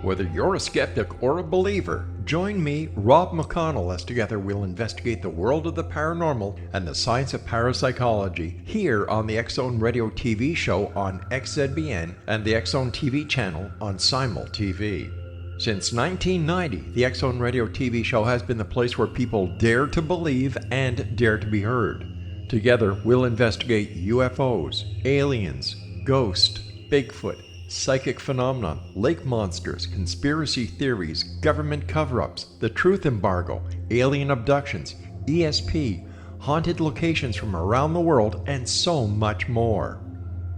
Whether you're a skeptic or a believer, join me, Rob McConnell, as together we'll investigate the world of the paranormal and the science of parapsychology here on the X-Zone Radio TV show on XZBN and the X-Zone TV channel on Simul TV. Since 1990, the X-Zone Radio TV show has been the place where people dare to believe and dare to be heard. Together, we'll investigate UFOs, aliens, ghosts, Bigfoot, psychic phenomena, lake monsters, conspiracy theories, government cover-ups, the truth embargo, alien abductions, ESP, haunted locations from around the world, and so much more.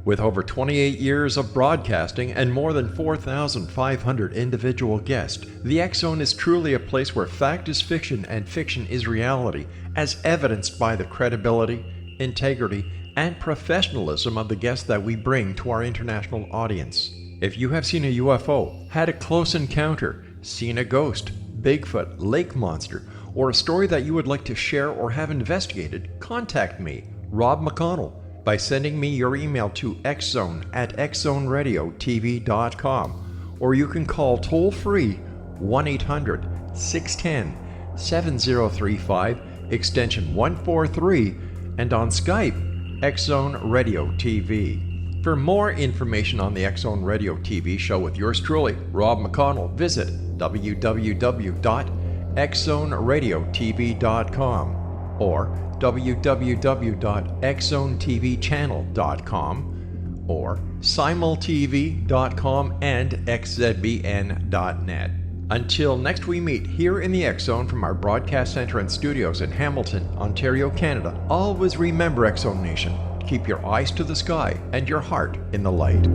With over 28 years of broadcasting and more than 4,500 individual guests, the X-Zone is truly a place where fact is fiction and fiction is reality, as evidenced by the credibility, integrity, and professionalism of the guests that we bring to our international audience. If you have seen a UFO, had a close encounter, seen a ghost, Bigfoot, lake monster, or a story that you would like to share or have investigated, contact me, Rob McConnell, by sending me your email to xzone@xzoneradiotv.com, or you can call toll-free 1-800-610-7035, extension 143, and on Skype, X-Zone Radio TV. For more information on the X-Zone Radio TV show with yours truly, Rob McConnell, visit www.xzoneradiotv.com or www.xzonetvchannel.com or simultv.com and xzbn.net. Until next we meet here in the X-Zone from our broadcast center and studios in Hamilton, Ontario, Canada, always remember, X-Zone Nation, keep your eyes to the sky and your heart in the light.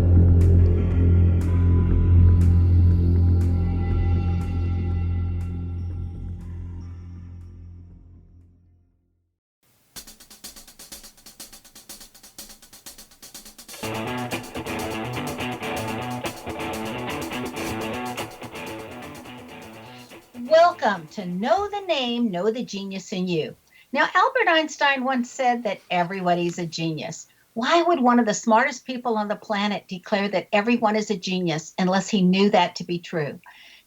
Welcome to Know the Name, Know the Genius in You. Now, Albert Einstein once said that everybody's a genius. Why would one of the smartest people on the planet declare that everyone is a genius unless he knew that to be true?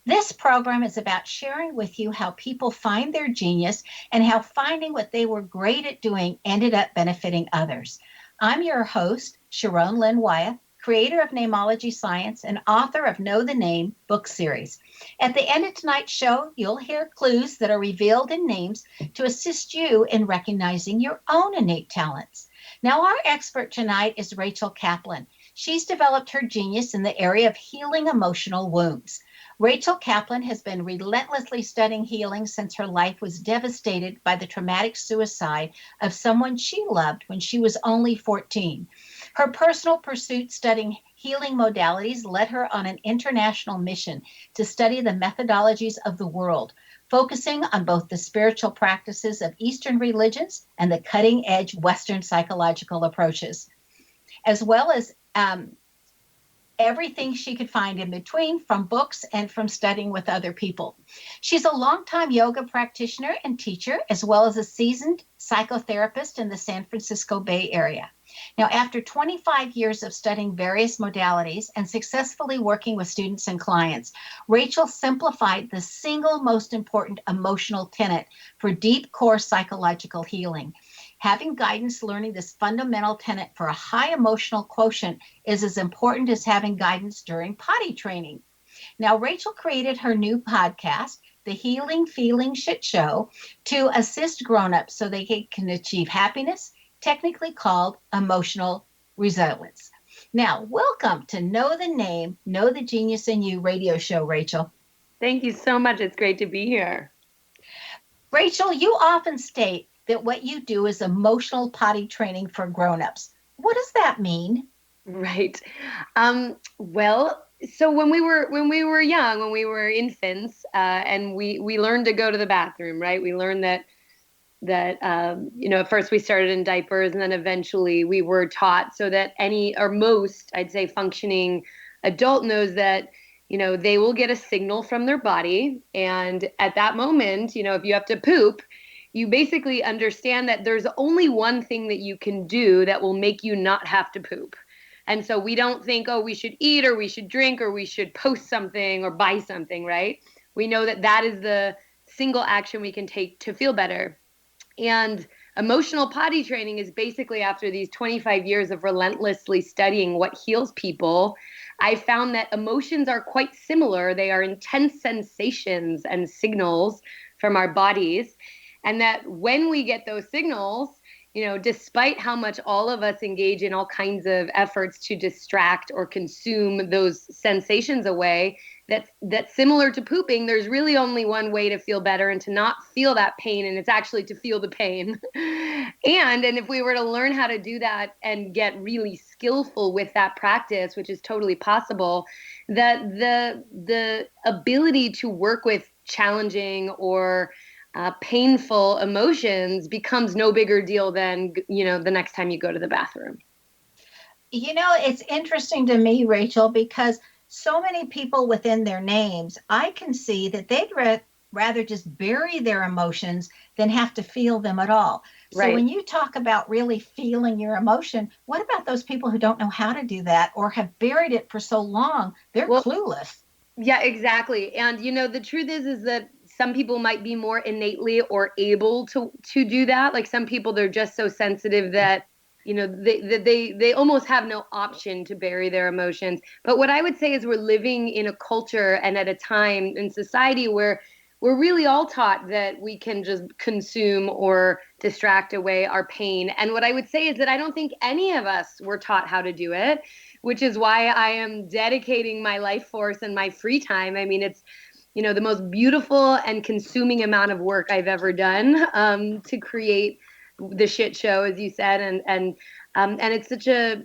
This program is about sharing with you how people find their genius and how finding what they were great at doing ended up benefiting others. I'm your host, Sharon Lynn Wyeth, creator of Namology Science and author of Know the Name book series. At the end of tonight's show, you'll hear clues that are revealed in names to assist you in recognizing your own innate talents. Now, our expert tonight is Rachel Kaplan. She's developed her genius in the area of healing emotional wounds. Rachel Kaplan has been relentlessly studying healing since her life was devastated by the traumatic suicide of someone she loved when she was only 14. Her personal pursuit studying healing modalities led her on an international mission to study the methodologies of the world, focusing on both the spiritual practices of Eastern religions and the cutting-edge Western psychological approaches, as well as everything she could find in between from books and from studying with other people. She's a longtime yoga practitioner and teacher, as well as a seasoned psychotherapist in the San Francisco Bay Area. Now, after 25 years of studying various modalities and successfully working with students and clients, Rachel simplified the single most important emotional tenet for deep core psychological healing. Having guidance learning this fundamental tenet for a high emotional quotient is as important as having guidance during potty training. Now, Rachel created her new podcast, The Healing Feeling Shit Show, to assist grown-ups so they can achieve happiness, technically called emotional resilience. Now, welcome to Know the Name, Know the Genius in You radio show, Rachel. Thank you so much. It's great to be here. Rachel, you often state that what you do is emotional potty training for grown-ups. What does that mean? Right. Well, so when we were young, when we were infants, and we learned to go to the bathroom, right? We learned that at first we started in diapers, and then eventually we were taught so that most, I'd say, functioning adult knows that, they will get a signal from their body. And at that moment, if you have to poop, you basically understand that there's only one thing that you can do that will make you not have to poop. And so we don't think, oh, we should eat or we should drink or we should post something or buy something, right? We know that that is the single action we can take to feel better. And emotional potty training is basically, after these 25 years of relentlessly studying what heals people, I found that emotions are quite similar. They are intense sensations and signals from our bodies. And that when we get those signals, despite how much all of us engage in all kinds of efforts to distract or consume those sensations away, that's similar to pooping. There's really only one way to feel better and to not feel that pain, and it's actually to feel the pain. and if we were to learn how to do that and get really skillful with that practice, which is totally possible, that the ability to work with challenging or painful emotions becomes no bigger deal than, the next time you go to the bathroom. It's interesting to me, Rachel, because so many people within their names, I can see that they'd rather just bury their emotions than have to feel them at all. So Right. When you talk about really feeling your emotion, what about those people who don't know how to do that or have buried it for so long? They're clueless. Yeah, exactly. And the truth is that some people might be more innately or able to do that. Like some people, they're just so sensitive that they almost have no option to bury their emotions. But what I would say is we're living in a culture and at a time in society where we're really all taught that we can just consume or distract away our pain. And what I would say is that I don't think any of us were taught how to do it, which is why I am dedicating my life force and my free time. I mean, it's, the most beautiful and consuming amount of work I've ever done to create the shit show, as you said. And it's such a,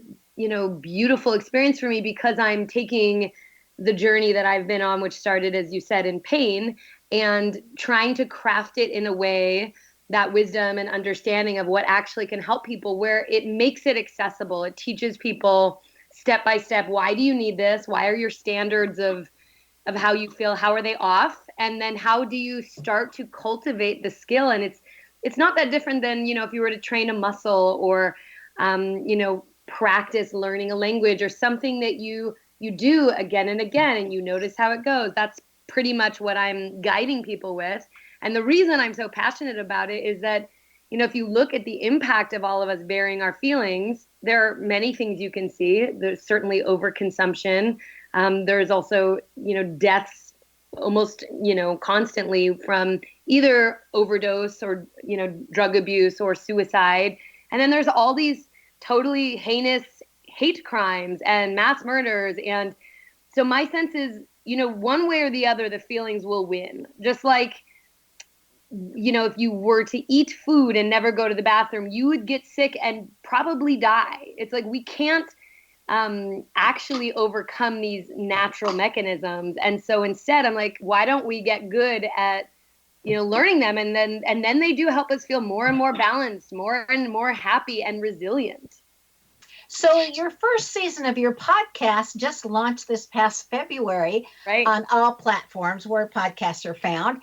beautiful experience for me because I'm taking the journey that I've been on, which started, as you said, in pain, and trying to craft it in a way, that wisdom and understanding of what actually can help people, where it makes it accessible. It teaches people step by step, why do you need this? Why are your standards of how you feel, how are they off? And then how do you start to cultivate the skill? And it's not that different than, if you were to train a muscle or, practice learning a language or something that you do again and again, and you notice how it goes. That's pretty much what I'm guiding people with. And the reason I'm so passionate about it is that, if you look at the impact of all of us bearing our feelings, there are many things you can see. There's certainly overconsumption. There's also, deaths almost, constantly from either overdose or, drug abuse or suicide. And then there's all these totally heinous hate crimes and mass murders. And so my sense is, one way or the other, the feelings will win. Just like, if you were to eat food and never go to the bathroom, you would get sick and probably die. It's like we can't actually overcome these natural mechanisms. And so instead, I'm like, why don't we get good at, learning them? And then they do help us feel more and more balanced, more and more happy and resilient. So your first season of your podcast just launched this past February, right, on all platforms where podcasts are found.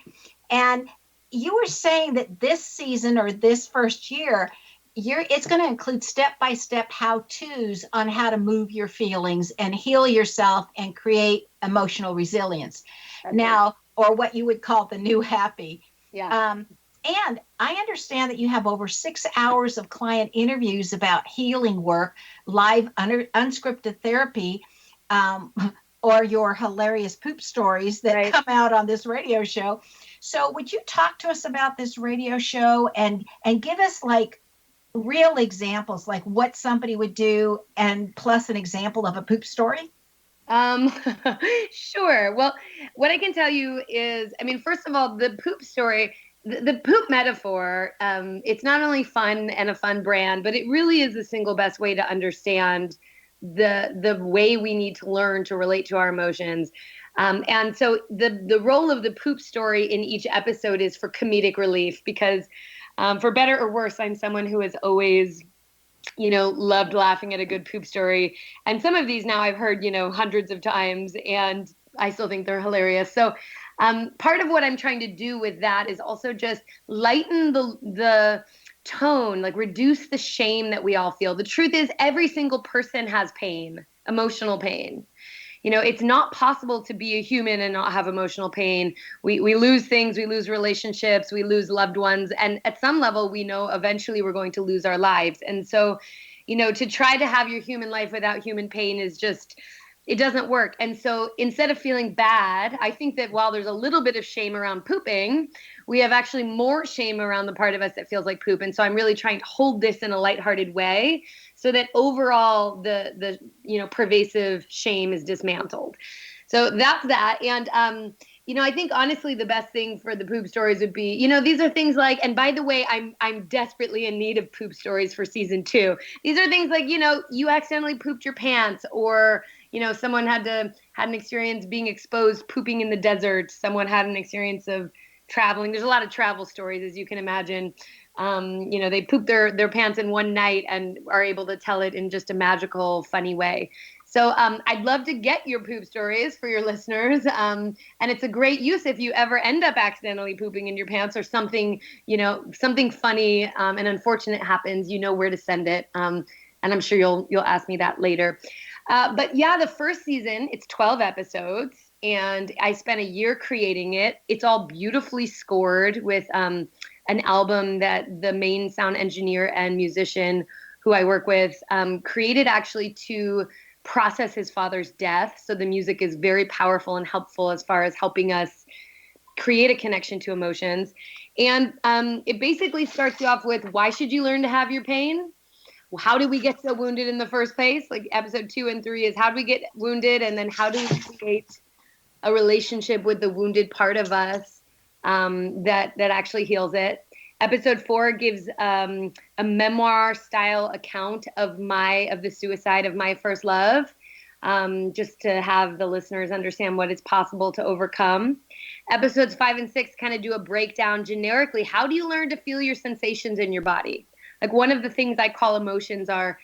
And you were saying that this season or this first year, it's going to include step-by-step how-tos on how to move your feelings and heal yourself and create emotional resilience. That's now, right. Or what you would call the new happy. Yeah. And I understand that you have over 6 hours of client interviews about healing work, live unscripted therapy, or your hilarious poop stories that right. come out on this radio show. So would you talk to us about this radio show and give us like real examples, like what somebody would do and plus an example of a poop story? Sure. Well, what I can tell you is, first of all, the poop story, the poop metaphor, it's not only fun and a fun brand, but it really is the single best way to understand the way we need to learn to relate to our emotions. And so the role of the poop story in each episode is for comedic relief because, for better or worse, I'm someone who has always, loved laughing at a good poop story. And some of these now I've heard, hundreds of times, and I still think they're hilarious. So part of what I'm trying to do with that is also just lighten the tone, like reduce the shame that we all feel. The truth is every single person has pain, emotional pain. It's not possible to be a human and not have emotional pain. We lose things, we lose relationships, we lose loved ones. And at some level, we know eventually we're going to lose our lives. And so, to try to have your human life without human pain is just, it doesn't work. And so instead of feeling bad, I think that while there's a little bit of shame around pooping, we have actually more shame around the part of us that feels like poop. And so I'm really trying to hold this in a lighthearted way so that overall the pervasive shame is dismantled. So that's that. And I think honestly the best thing for the poop stories would be, these are things like, and by the way, I'm desperately in need of poop stories for season 2. These are things like, you accidentally pooped your pants, or someone had an experience being exposed pooping in the desert. Someone had an experience of traveling. There's a lot of travel stories, as you can imagine. They poop their pants in one night and are able to tell it in just a magical, funny way. So I'd love to get your poop stories for your listeners. And it's a great use if you ever end up accidentally pooping in your pants or something, something funny and unfortunate happens, where to send it. And I'm sure you'll ask me that later. But yeah, the first season, it's 12 episodes, and I spent a year creating it. It's all beautifully scored with an album that the main sound engineer and musician who I work with created actually to process his father's death. So the music is very powerful and helpful as far as helping us create a connection to emotions. And it basically starts you off with, why should you learn to have your pain? How did we get so wounded in the first place? Like episode 2 and 3 is how do we get wounded? And then how do we create a relationship with the wounded part of us that actually heals it? Episode 4 gives a memoir style account of the suicide of my first love, just to have the listeners understand what is possible to overcome. Episodes 5 and 6 kind of do a breakdown generically. How do you learn to feel your sensations in your body? Like one of the things I call emotions are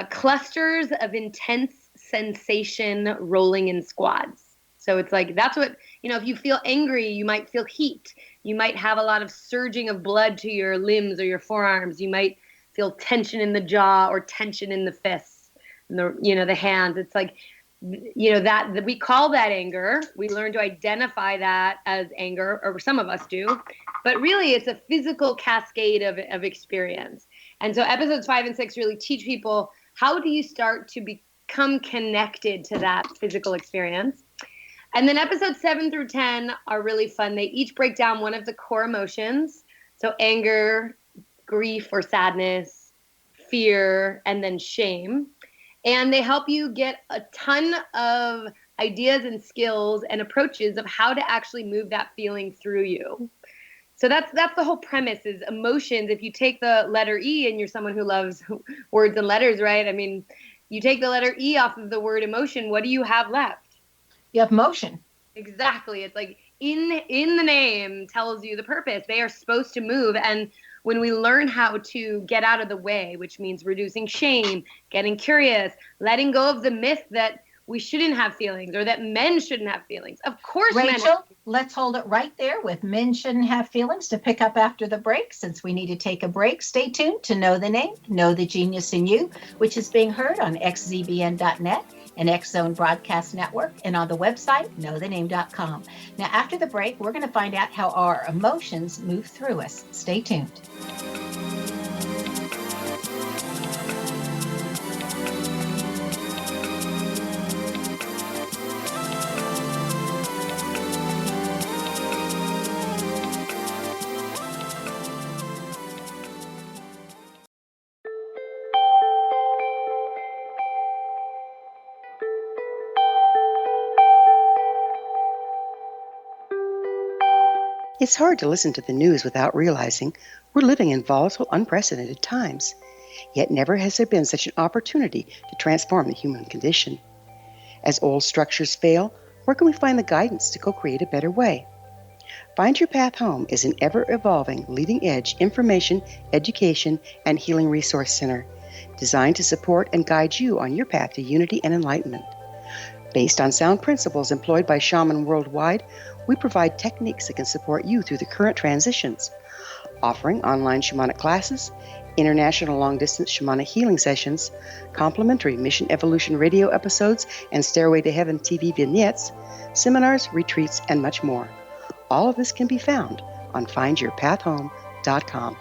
clusters of intense sensation rolling in squads. So it's like, that's what, if you feel angry, you might feel heat. You might have a lot of surging of blood to your limbs or your forearms. You might feel tension in the jaw or tension in the fists and the hands. It's like, that we call that anger. We learn to identify that as anger, or some of us do, but really it's a physical cascade of experience. And so episodes 5 and 6 really teach people, how do you start to become connected to that physical experience? And then episodes 7 through 10 are really fun. They each break down one of the core emotions. So anger, grief or sadness, fear, and then shame. And they help you get a ton of ideas and skills and approaches of how to actually move that feeling through you. So that's the whole premise is emotions. If you take the letter E and you're someone who loves words and letters, right? I mean, you take the letter E off of the word emotion, what do you have left? You have motion. Exactly. It's like in the name tells you the purpose. They are supposed to move. And when we learn how to get out of the way, which means reducing shame, getting curious, letting go of the myth that we shouldn't have feelings or that men shouldn't have feelings. Of course, Rachel, let's hold it right there with men shouldn't have feelings to pick up after the break. Since we need to take a break, stay tuned to Know the Name, Know the Genius in You, which is being heard on xzbn.net and X Zone Broadcast Network and on the website knowthename.com. Now, after the break, we're going to find out how our emotions move through us. Stay tuned. It's hard to listen to the news without realizing we're living in volatile, unprecedented times. Yet never has there been such an opportunity to transform the human condition. As old structures fail, where can we find the guidance to co-create a better way? Find Your Path Home is an ever-evolving, leading-edge information, education, and healing resource center designed to support and guide you on your path to unity and enlightenment. Based on sound principles employed by shaman worldwide, we provide techniques that can support you through the current transitions. offering online shamanic classes, international long-distance shamanic healing sessions, complimentary Mission Evolution radio episodes and Stairway to Heaven TV vignettes, seminars, retreats, and much more. All of this can be found on findyourpathhome.com.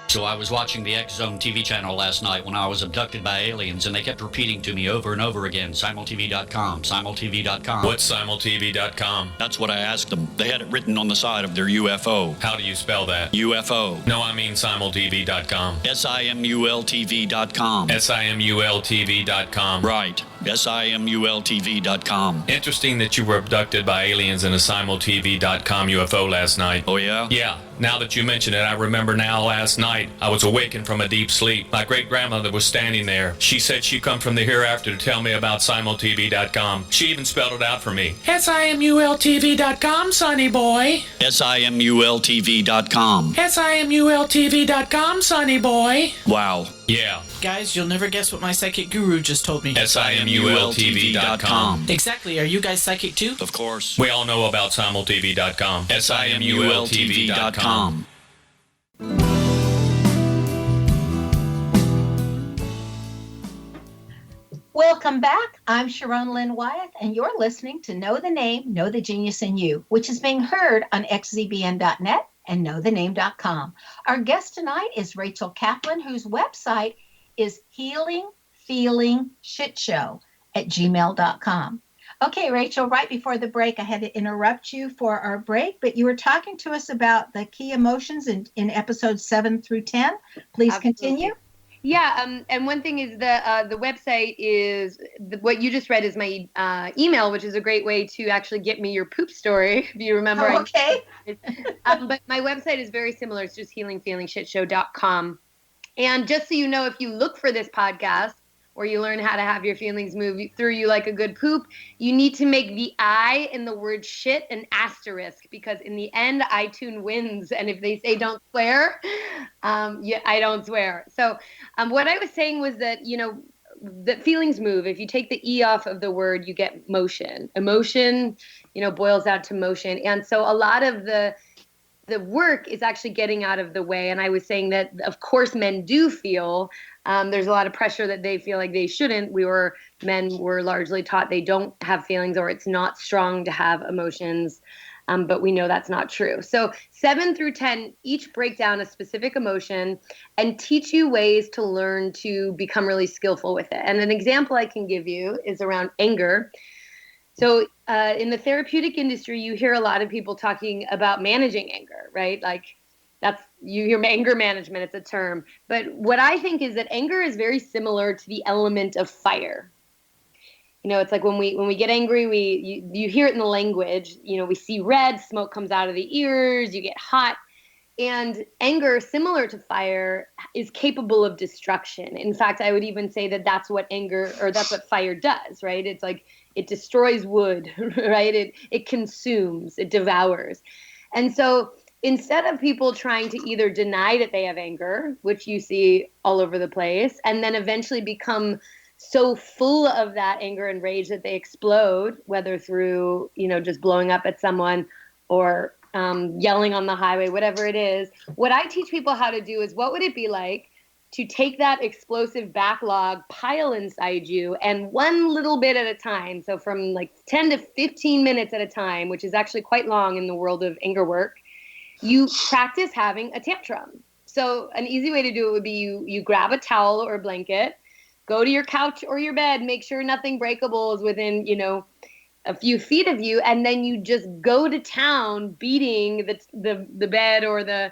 So I was watching the X Zone TV channel last night when I was abducted by aliens, and they kept repeating to me over and over again, simultv.com, simultv.com. What's simultv.com? That's what I asked them. They had it written on the side of their UFO. How do you spell that? UFO. No, I mean simultv.com. simultv.com. simultv.com. Right. simultv.com. Interesting that you were abducted by aliens in a simultv.com UFO last night. Oh, yeah? Yeah. Now that you mention it, I remember now last night I was awakened from a deep sleep. My great-grandmother was standing there. She said she'd come from the hereafter to tell me about simultv.com. She even spelled it out for me. simultv.com, sonny boy. simultv.com. simultv.com, sonny boy. Wow. Yeah. Guys, you'll never guess what my psychic guru just told me. simultv.com. Exactly. Are you guys psychic too? Of course. We all know about simultv.com. simultv.com. Welcome back. I'm Sharon Lynn Wyeth, and you're listening to Know the Name, Know the Genius in You, which is being heard on xzbn.net and knowthename.com. Our guest tonight is Rachel Kaplan, whose website is healingfeelingshitshow@gmail.com. Okay, Rachel, right before the break, I had to interrupt you for our break, but you were talking to us about the key emotions in episodes 7 through 10. Please continue. Yeah, and one thing is the website is what you just read is my email, which is a great way to actually get me your poop story. If you remember, okay. But my website is very similar. It's just healingfeelingshitshow.com. And just so you know, if you look for this podcast where you learn how to have your feelings move through you like a good poop, you need to make the I in the word shit an asterisk, because in the end, iTunes wins. And if they say don't swear, I don't swear. So what I was saying was that, that feelings move. If you take the E off of the word, you get motion. Emotion, boils out to motion. And so a lot of the work is actually getting out of the way. And I was saying that, of course, men do feel. There's a lot of pressure that they feel like they shouldn't. Men were largely taught they don't have feelings, or it's not strong to have emotions. But we know that's not true. So 7 through 10 each break down a specific emotion and teach you ways to learn to become really skillful with it. And an example I can give you is around anger. So in the therapeutic industry, you hear a lot of people talking about managing anger, right? Like you hear anger management, it's a term. But what I think is that anger is very similar to the element of fire. It's like when we get angry, you hear it in the language, we see red, smoke comes out of the ears, you get hot. And anger, similar to fire, is capable of destruction. In fact, I would even say that that's what fire does, right? It's like it destroys wood, right? It consumes, it devours. And so instead of people trying to either deny that they have anger, which you see all over the place, and then eventually become so full of that anger and rage that they explode, whether through, just blowing up at someone or yelling on the highway, whatever it is. What I teach people how to do is, what would it be like to take that explosive backlog, pile inside you, and one little bit at a time, so from like 10 to 15 minutes at a time, which is actually quite long in the world of anger work, you practice having a tantrum. So an easy way to do it would be you grab a towel or a blanket, go to your couch or your bed, make sure nothing breakable is within, a few feet of you, and then you just go to town beating the bed or the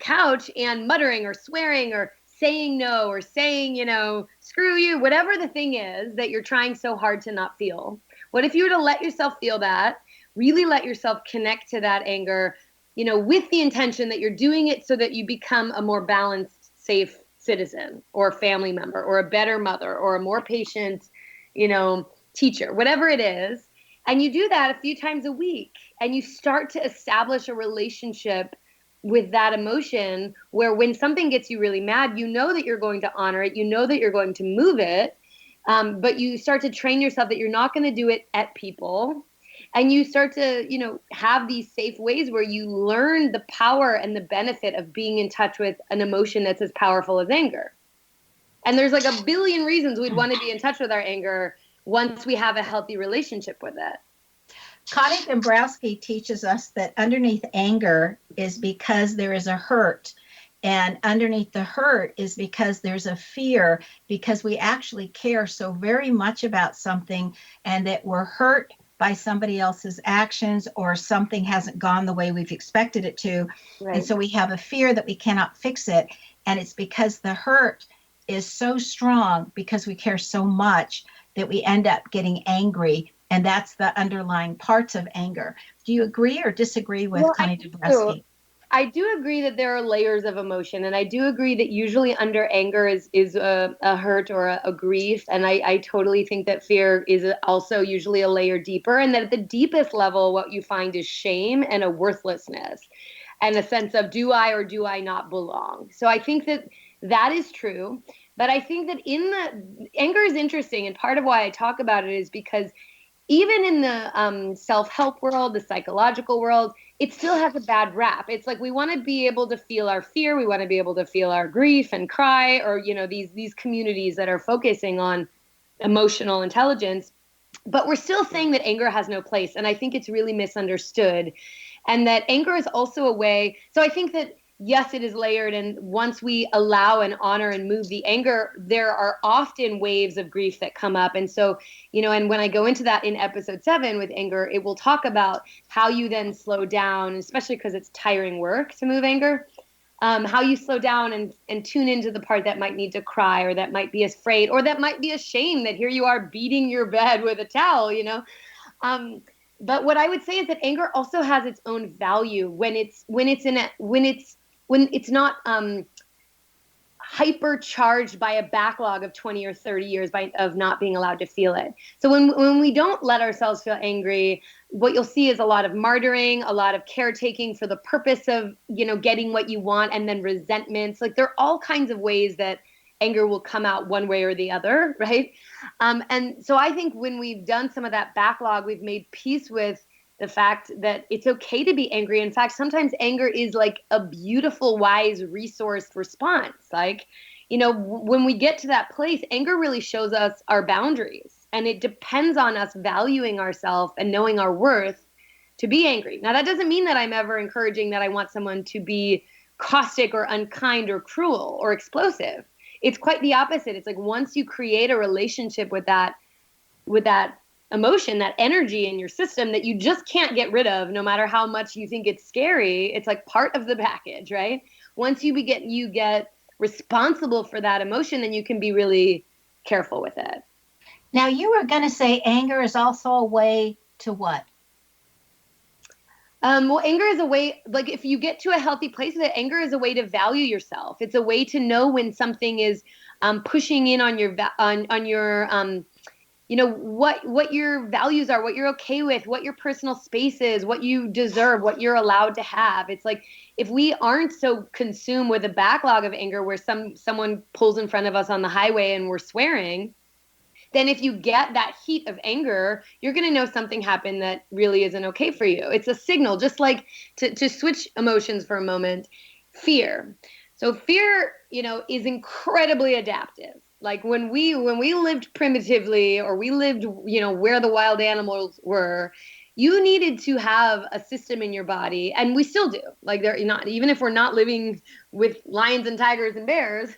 couch and muttering or swearing or saying no or saying, screw you, whatever the thing is that you're trying so hard to not feel. What if you were to let yourself feel that, really let yourself connect to that anger, with the intention that you're doing it so that you become a more balanced, safe citizen or family member or a better mother or a more patient, teacher, whatever it is. And you do that a few times a week, and you start to establish a relationship with that emotion where when something gets you really mad, you know that you're going to honor it, you know that you're going to move it, but you start to train yourself that you're not going to do it at people, And you start to, have these safe ways where you learn the power and the benefit of being in touch with an emotion that's as powerful as anger. And there's like a billion reasons we'd want to be in touch with our anger once we have a healthy relationship with it. Connie Dombrowski teaches us that underneath anger is because there is a hurt. And underneath the hurt is because there's a fear, because we actually care so very much about something and that we're hurt by somebody else's actions or something hasn't gone the way we've expected it to. Right. And so we have a fear that we cannot fix it. And it's because the hurt is so strong because we care so much that we end up getting angry. And that's the underlying parts of anger. Do you agree or disagree with Connie Dombrowski? I do agree that there are layers of emotion, and I do agree that usually under anger is a hurt or a grief, and I totally think that fear is also usually a layer deeper, and that at the deepest level what you find is shame and a worthlessness and a sense of do I or do I not belong. So I think that is true, but I think that anger is interesting, and part of why I talk about it is because even in the self-help world, the psychological world, it still has a bad rap. It's like we want to be able to feel our fear. We want to be able to feel our grief and cry, or, these communities that are focusing on emotional intelligence. But we're still saying that anger has no place. And I think it's really misunderstood. And that anger is also a way. So I think that, yes, it is layered. And once we allow and honor and move the anger, there are often waves of grief that come up. And so, and when I go into that in episode 7 with anger, it will talk about how you then slow down, especially because it's tiring work to move anger, how you slow down and tune into the part that might need to cry, or that might be afraid, or that might be ashamed that here you are beating your bed with a towel, But what I would say is that anger also has its own value when it's not hypercharged by a backlog of 20 or 30 years of not being allowed to feel it. So when we don't let ourselves feel angry, what you'll see is a lot of martyring, a lot of caretaking for the purpose of, getting what you want, and then resentments. Like there are all kinds of ways that anger will come out one way or the other, right? And so I think when we've done some of that backlog, we've made peace with the fact that it's okay to be angry. In fact, sometimes anger is like a beautiful, wise, resourced response. Like, when we get to that place, anger really shows us our boundaries. And it depends on us valuing ourselves and knowing our worth to be angry. Now, that doesn't mean that I'm ever encouraging that I want someone to be caustic or unkind or cruel or explosive. It's quite the opposite. It's like once you create a relationship with that emotion, that energy in your system that you just can't get rid of, no matter how much you think it's scary, it's like part of the package, right? Once you get responsible for that emotion, then you can be really careful with it. Now, you were going to say anger is also a way to what? Well, anger is a way, like if you get to a healthy place with it, anger is a way to value yourself. It's a way to know when something is pushing in on your what your values are, what you're okay with, what your personal space is, what you deserve, what you're allowed to have. It's like if we aren't so consumed with a backlog of anger where someone pulls in front of us on the highway and we're swearing, then if you get that heat of anger, you're going to know something happened that really isn't okay for you. It's a signal, just like to switch emotions for a moment, fear. So fear, is incredibly adaptive. Like when we lived primitively, or we lived, where the wild animals were, you needed to have a system in your body, and we still do. Like even if we're not living with lions and tigers and bears,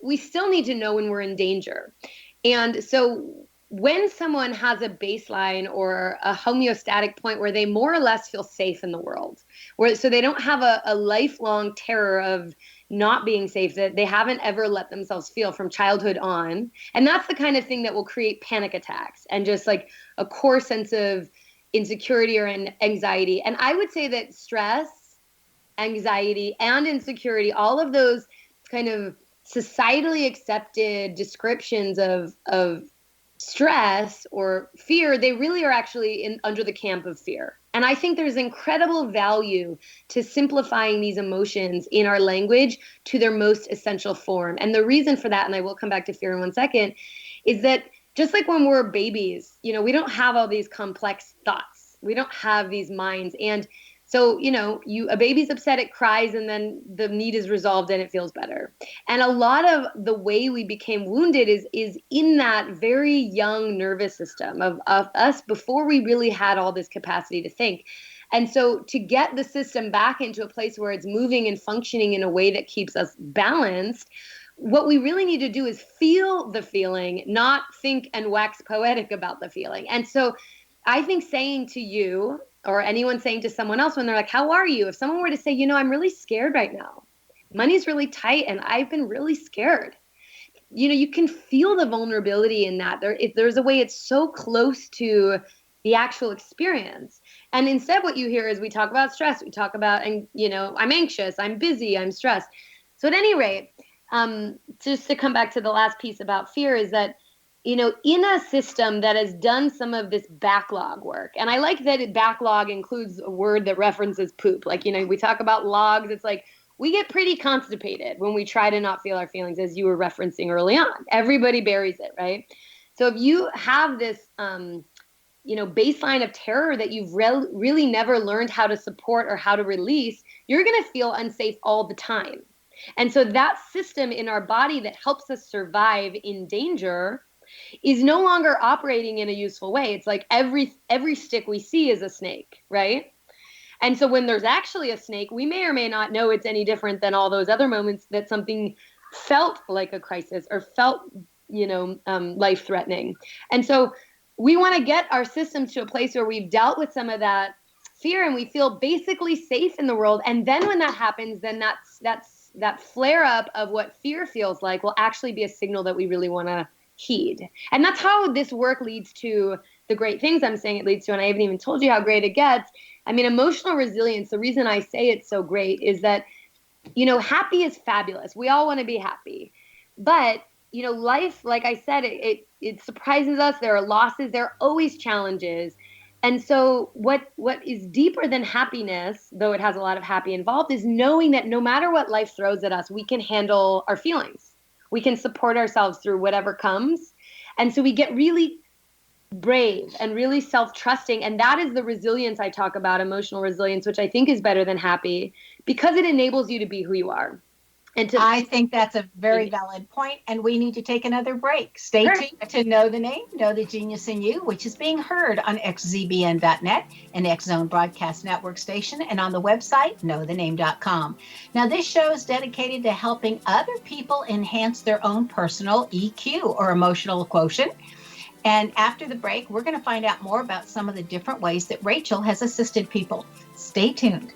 we still need to know when we're in danger. And so when someone has a baseline or a homeostatic point where they more or less feel safe in the world, so they don't have a lifelong terror of not being safe that they haven't ever let themselves feel from childhood on. And that's the kind of thing that will create panic attacks and just like a core sense of insecurity or anxiety. And I would say that stress, anxiety, and insecurity, all of those kind of societally accepted descriptions of stress or fear, they really are actually under the camp of fear. And I think there's incredible value to simplifying these emotions in our language to their most essential form. And the reason for that, and I will come back to fear in 1 second, is that just like when we're babies, we don't have all these complex thoughts. We don't have these minds. And so, a baby's upset, it cries, and then the need is resolved and it feels better. And a lot of the way we became wounded is in that very young nervous system of us before we really had all this capacity to think. And so to get the system back into a place where it's moving and functioning in a way that keeps us balanced, what we really need to do is feel the feeling, not think and wax poetic about the feeling. And so I think saying to you, or anyone saying to someone else when they're like, how are you? If someone were to say, I'm really scared right now. Money's really tight and I've been really scared. You can feel the vulnerability in that. There's a way it's so close to the actual experience. And instead what you hear is we talk about stress. We talk about, I'm anxious, I'm busy, I'm stressed. So at any rate, just to come back to the last piece about fear is that, in a system that has done some of this backlog work, and I like that backlog includes a word that references poop. Like, we talk about logs. It's like we get pretty constipated when we try to not feel our feelings, as you were referencing early on. Everybody buries it, right? So if you have this, baseline of terror that you've really never learned how to support or how to release, you're going to feel unsafe all the time. And so that system in our body that helps us survive in danger is no longer operating in a useful way. It's like every stick we see is a snake, right? And so when there's actually a snake, we may or may not know it's any different than all those other moments that something felt like a crisis or felt, life-threatening. And so we want to get our systems to a place where we've dealt with some of that fear and we feel basically safe in the world. And then when that happens, then that flare up of what fear feels like will actually be a signal that we really want to heed. And that's how this work leads to the great things I'm saying it leads to. And I haven't even told you how great it gets. I mean, emotional resilience, the reason I say it's so great is that, happy is fabulous. We all want to be happy. But, life, like I said, it surprises us. There are losses. There are always challenges. And so what is deeper than happiness, though it has a lot of happy involved, is knowing that no matter what life throws at us, we can handle our feelings. We can support ourselves through whatever comes. And so we get really brave and really self-trusting. And that is the resilience I talk about, emotional resilience, which I think is better than happy because it enables you to be who you are. I think that's a very valid point, and we need to take another break. Stay tuned to Know the Name, Know the Genius in You, which is being heard on xzbn.net, an X-Zone Broadcast Network station, and on the website, knowthename.com. Now, this show is dedicated to helping other people enhance their own personal EQ, or emotional quotient. And after the break, we're going to find out more about some of the different ways that Rachel has assisted people. Stay tuned.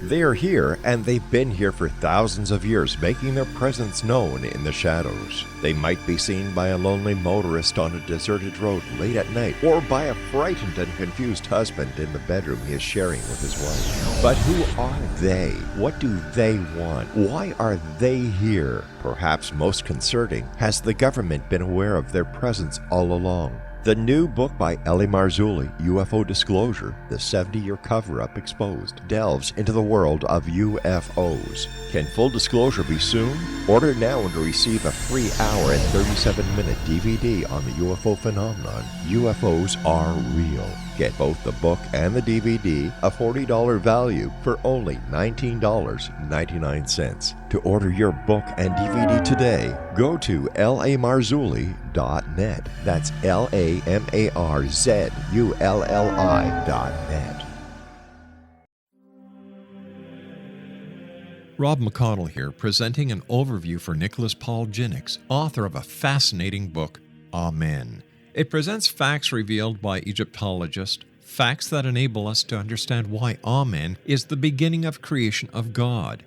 They are here, and they've been here for thousands of years, making their presence known in the shadows. They might be seen by a lonely motorist on a deserted road late at night, or by a frightened and confused husband in the bedroom he is sharing with his wife. But who are they? What do they want? Why are they here? Perhaps most concerning, has the government been aware of their presence all along? The new book by Ellie Marzulli, UFO Disclosure, the 70-year cover-up exposed, delves into the world of UFOs. Can full disclosure be soon? Order now and receive a free hour and 37-minute DVD on the UFO phenomenon. UFOs are real. Get both the book and the DVD, a $40 value, for only $19.99. To order your book and DVD today, go to lamarzulli.net. That's LAMARZULLI.net. Rob McConnell here, presenting an overview for Nicholas Paul Jennings, author of a fascinating book, Amen. It presents facts revealed by Egyptologists, facts that enable us to understand why Amen is the beginning of creation of God.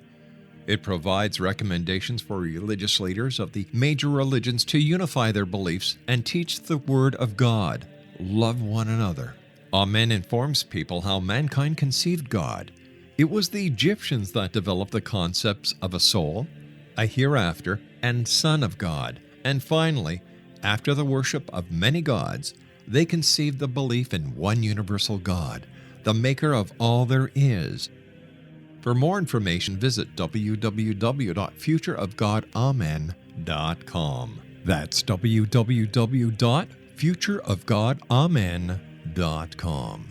It provides recommendations for religious leaders of the major religions to unify their beliefs and teach the Word of God. Love one another. Amen informs people how mankind conceived God. It was the Egyptians that developed the concepts of a soul, a hereafter, and Son of God. And finally, After the worship of many gods, they conceived the belief in one universal God, the maker of all there is. For more information, visit www.futureofgodamen.com. That's www.futureofgodamen.com.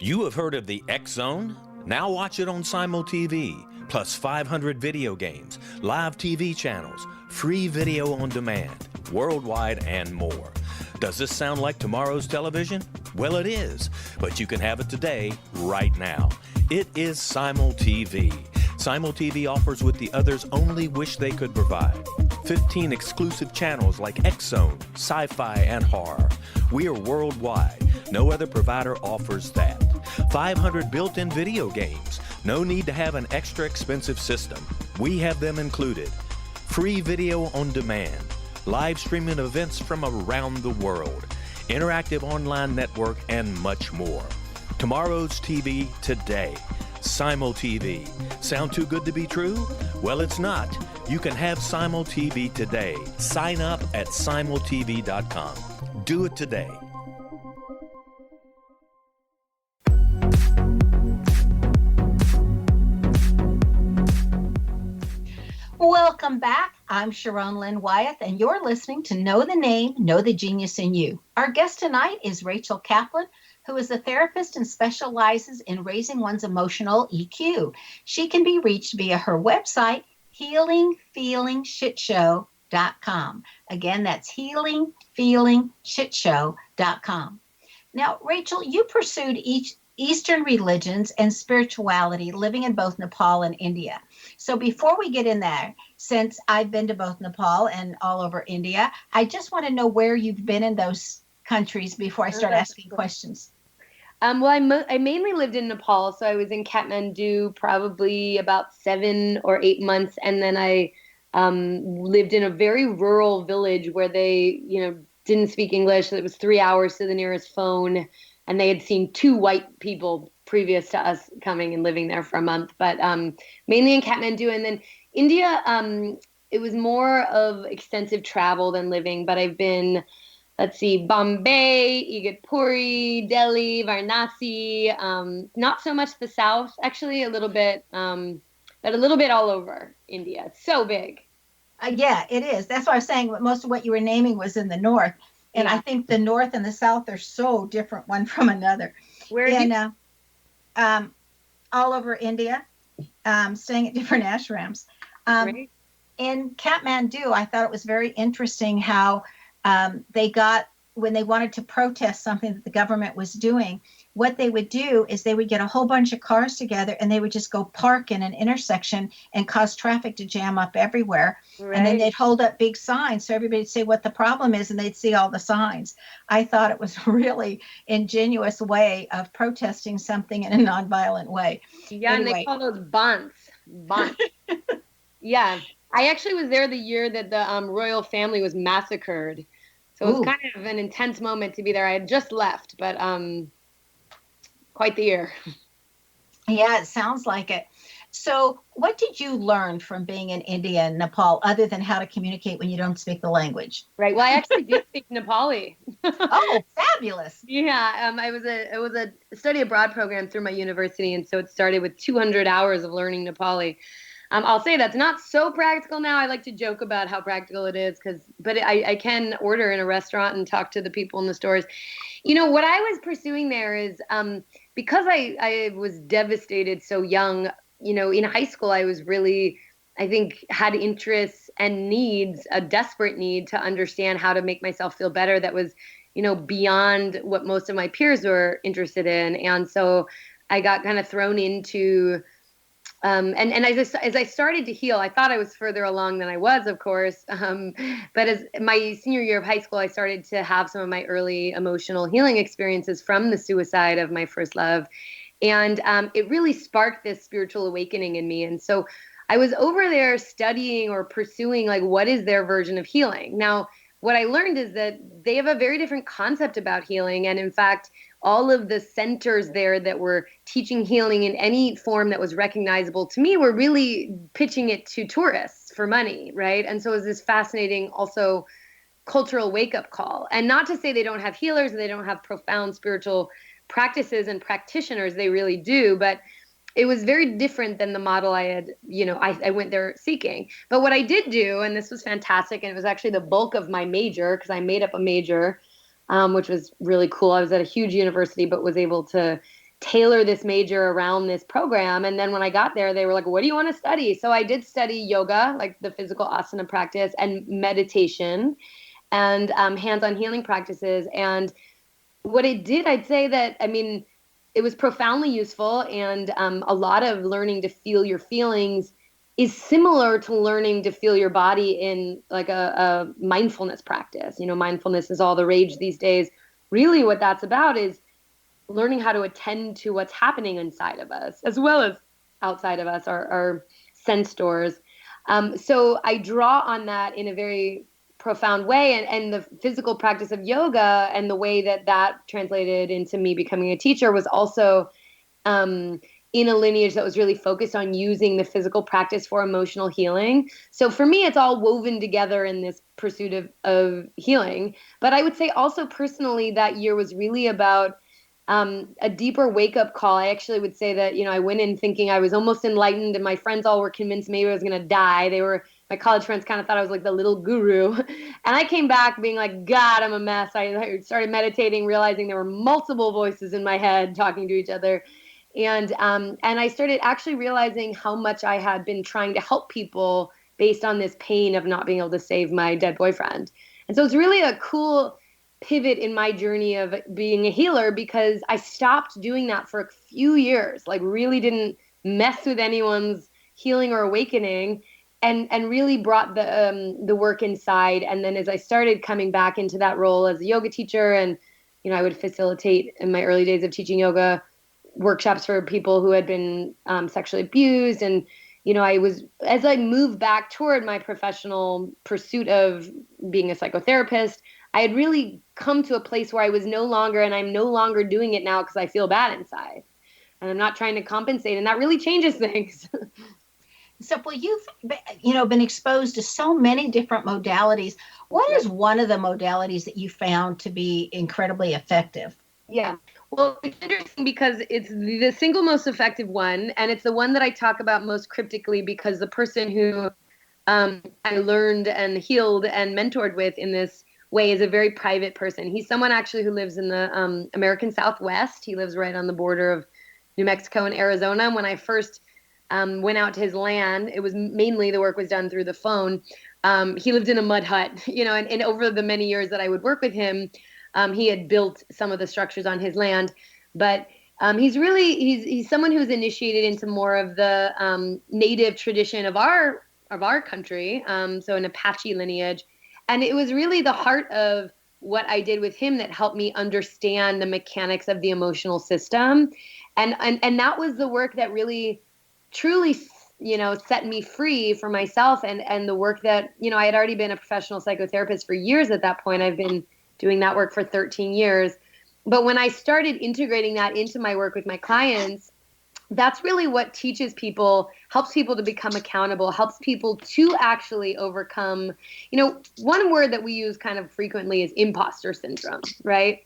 You have heard of the X Zone? Now watch it on Simul TV, plus 500 video games, live TV channels, free video on demand, worldwide, and more. Does this sound like tomorrow's television? Well, it is, but you can have it today, right now. It is Simul TV. Simul TV offers what the others only wish they could provide. 15 exclusive channels like X Zone, sci-fi, and horror. We are worldwide. No other provider offers that. 500 built-in video games. No need to have an extra expensive system. We have them included. Free video on demand. Live streaming events from around the world. Interactive online network, and much more. Tomorrow's TV today. Simul TV. Sound too good to be true? Well, it's not. You can have Simul TV today. Sign up at simultv.com. Do it today. Welcome back. I'm Sharon Lynn Wyeth, and you're listening to Know the Name, Know the Genius in You. Our guest tonight is Rachel Kaplan, who is a therapist and specializes in raising one's emotional EQ. She can be reached via her website, healingfeelingshitshow.com. Again, that's healingfeelingshitshow.com. Now, Rachel, you pursued Eastern religions and spirituality living in both Nepal and India. So before we get in there, since I've been to both Nepal and all over India, I just want to know where you've been in those countries before I start asking questions. Well, I mainly lived in Nepal, so I was in Kathmandu probably about 7 or 8 months, and then I lived in a very rural village where they, didn't speak English. So it was 3 hours to the nearest phone, and they had seen 2 white people previous to us coming and living there for a month. But mainly in Kathmandu, and then India, it was more of extensive travel than living. But I've been, Bombay, Igatpuri, Delhi, Varanasi, not so much the south, actually a little bit, but a little bit all over India. It's so big. Yeah, it is. That's why I was saying most of what you were naming was in the north. And I think the north and the south are so different one from another. Where all over India, staying at different ashrams. In Kathmandu, I thought it was very interesting how when they wanted to protest something that the government was doing, what they would do is they would get a whole bunch of cars together and they would just go park in an intersection and cause traffic to jam up everywhere. Right. And then they'd hold up big signs so everybody'd say what the problem is and they'd see all the signs. I thought it was a really ingenious way of protesting something in a nonviolent way. Yeah, anyway. And they call those bunts. Yeah. I actually was there the year that the royal family was massacred. So it was kind of an intense moment to be there. I had just left, but quite the year. Yeah, it sounds like it. So what did you learn from being in India and Nepal other than how to communicate when you don't speak the language? Right. Well, I actually do speak Nepali. Oh, fabulous. Yeah. It was a study abroad program through my university. And so it started with 200 hours of learning Nepali. I'll say that's not so practical now. I like to joke about how practical it is, but I can order in a restaurant and talk to the people in the stores. What I was pursuing there is because I was devastated so young. In high school, I was really, I think, had interests and needs, a desperate need to understand how to make myself feel better that was, beyond what most of my peers were interested in. And so I got kind of thrown into and as I started to heal, I thought I was further along than I was, of course. But as my senior year of high school, I started to have some of my early emotional healing experiences from the suicide of my first love. And it really sparked this spiritual awakening in me. And so I was over there studying or pursuing, what is their version of healing? Now, what I learned is that they have a very different concept about healing. And in fact, all of the centers there that were teaching healing in any form that was recognizable to me were really pitching it to tourists for money, right? And so it was this fascinating also cultural wake-up call. And not to say they don't have healers and they don't have profound spiritual practices and practitioners, they really do, but it was very different than the model I had, I went there seeking. But what I did do, and this was fantastic, and it was actually the bulk of my major, because I made up a major, which was really cool. I was at a huge university, but was able to tailor this major around this program. And then when I got there, they were like, what do you want to study? So I did study yoga, like the physical asana practice, and meditation, and hands-on healing practices. And what it did, I'd say that, it was profoundly useful. And a lot of learning to feel your feelings is similar to learning to feel your body in like a mindfulness practice. Mindfulness is all the rage these days. Really what that's about is learning how to attend to what's happening inside of us, as well as outside of us, our sense doors. So I draw on that in a very profound way, and the physical practice of yoga and the way that translated into me becoming a teacher was also in a lineage that was really focused on using the physical practice for emotional healing. So for me, it's all woven together in this pursuit of healing. But I would say also personally, that year was really about a deeper wake-up call. I actually would say that, I went in thinking I was almost enlightened, and my friends all were convinced maybe I was going to die. My college friends kind of thought I was like the little guru. And I came back being like, God, I'm a mess. I started meditating, realizing there were multiple voices in my head talking to each other. And I started actually realizing how much I had been trying to help people based on this pain of not being able to save my dead boyfriend. And so it's really a cool pivot in my journey of being a healer, because I stopped doing that for a few years, like really didn't mess with anyone's healing or awakening, and really brought the work inside. And then as I started coming back into that role as a yoga teacher, and I would facilitate in my early days of teaching yoga workshops for people who had been sexually abused. And as I moved back toward my professional pursuit of being a psychotherapist, I had really come to a place where I'm no longer doing it now because I feel bad inside, and I'm not trying to compensate, and that really changes things. So, well, you've been exposed to so many different modalities. What is one of the modalities that you found to be incredibly effective? Yeah. Well, it's interesting because it's the single most effective one, and it's the one that I talk about most cryptically, because the person who I learned and healed and mentored with in this way is a very private person. He's someone actually who lives in the American Southwest. He lives right on the border of New Mexico and Arizona. When I first went out to his land, it was mainly the work was done through the phone. He lived in a mud hut, and over the many years that I would work with him, he had built some of the structures on his land. But he's someone who's initiated into more of the native tradition of our country, so an Apache lineage. And it was really the heart of what I did with him that helped me understand the mechanics of the emotional system. And that was the work that really truly, set me free for myself, and the work that, I had already been a professional psychotherapist for years at that point. I've been doing that work for 13 years. But when I started integrating that into my work with my clients, that's really what teaches people, helps people to become accountable, helps people to actually overcome, one word that we use kind of frequently is imposter syndrome, right?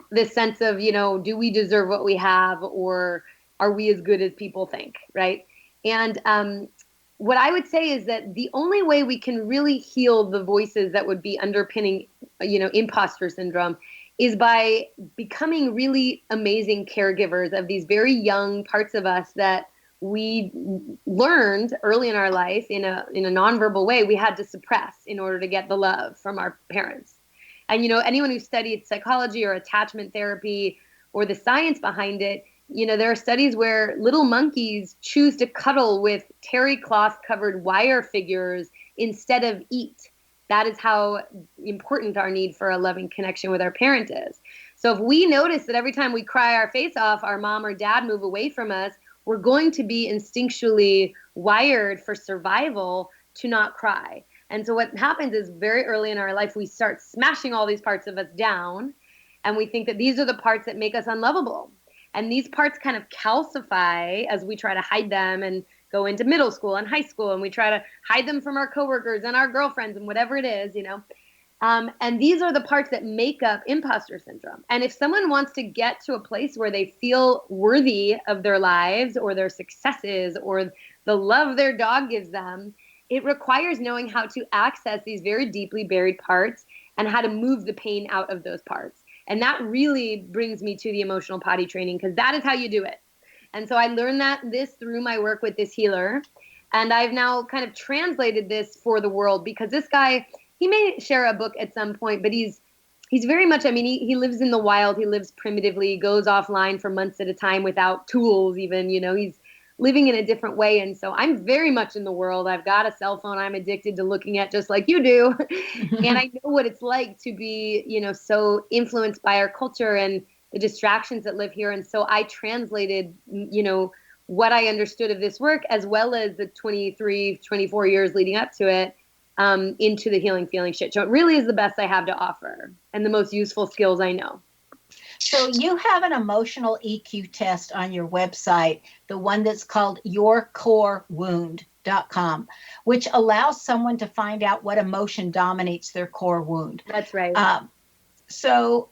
This sense of, do we deserve what we have, or are we as good as people think, right? And what I would say is that the only way we can really heal the voices that would be underpinning, imposter syndrome is by becoming really amazing caregivers of these very young parts of us that we learned early in our life in a nonverbal way we had to suppress in order to get the love from our parents. And, anyone who studied psychology or attachment therapy or the science behind it, there are studies where little monkeys choose to cuddle with terry cloth covered wire figures instead of eat. That is how important our need for a loving connection with our parent is. So if we notice that every time we cry our face off, our mom or dad move away from us, we're going to be instinctually wired for survival to not cry. And so what happens is very early in our life, we start smashing all these parts of us down, and we think that these are the parts that make us unlovable. And these parts kind of calcify as we try to hide them and go into middle school and high school, and we try to hide them from our coworkers and our girlfriends and whatever it is, and these are the parts that make up imposter syndrome. And if someone wants to get to a place where they feel worthy of their lives or their successes or the love their dog gives them, it requires knowing how to access these very deeply buried parts and how to move the pain out of those parts. And that really brings me to the emotional potty training, because that is how you do it. And so I learned this through my work with this healer. And I've now kind of translated this for the world, because this guy, he may share a book at some point, but he's very much, he lives in the wild. He lives primitively, he goes offline for months at a time without tools even, he's living in a different way. And so I'm very much in the world. I've got a cell phone I'm addicted to looking at, just like you do. And I know what it's like to be, so influenced by our culture and the distractions that live here. And so I translated, what I understood of this work, as well as the 23, 24 years leading up to it, into the Healing Feeling Shit Show. It really is the best I have to offer and the most useful skills I know. So you have an emotional EQ test on your website, the one that's called yourcorewound.com, which allows someone to find out what emotion dominates their core wound. That's right. So